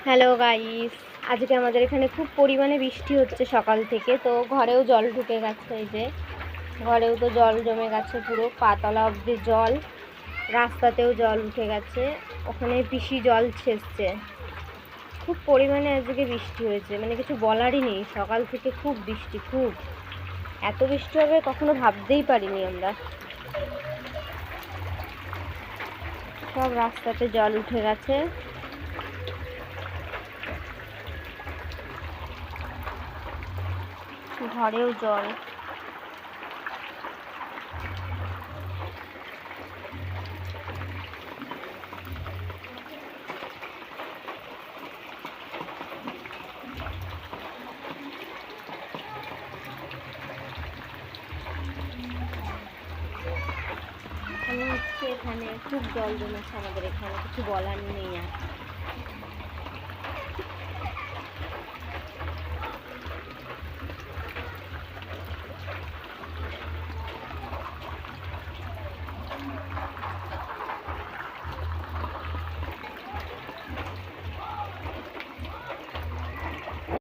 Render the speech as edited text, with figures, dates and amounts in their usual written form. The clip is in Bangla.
হ্যালো গাইস, আজকে আমাদের এখানে খুব পরিমাণে বৃষ্টি হচ্ছে সকাল থেকে। তো ঘরেও জল ঢুকে গেছে, এই যে ঘরেও তো জল জমে গেছে, পুরো পাতলা অবধি জল, রাস্তাতেও জল উঠে গেছে, ওখানে পিসি জল ছেঁচছে। খুব পরিমাণে আজকে বৃষ্টি হয়েছে, মানে কিছু বলারই নেই। সকাল থেকে খুব বৃষ্টি, খুব এত বৃষ্টি হবে কখনো ভাবতেই পারিনি আমরা। সব রাস্তাতে জল উঠে গেছে, ঘরেও জল। এখানে খুব জল জমেছে আমাদের এখানে, কিছু বলার নেই আর।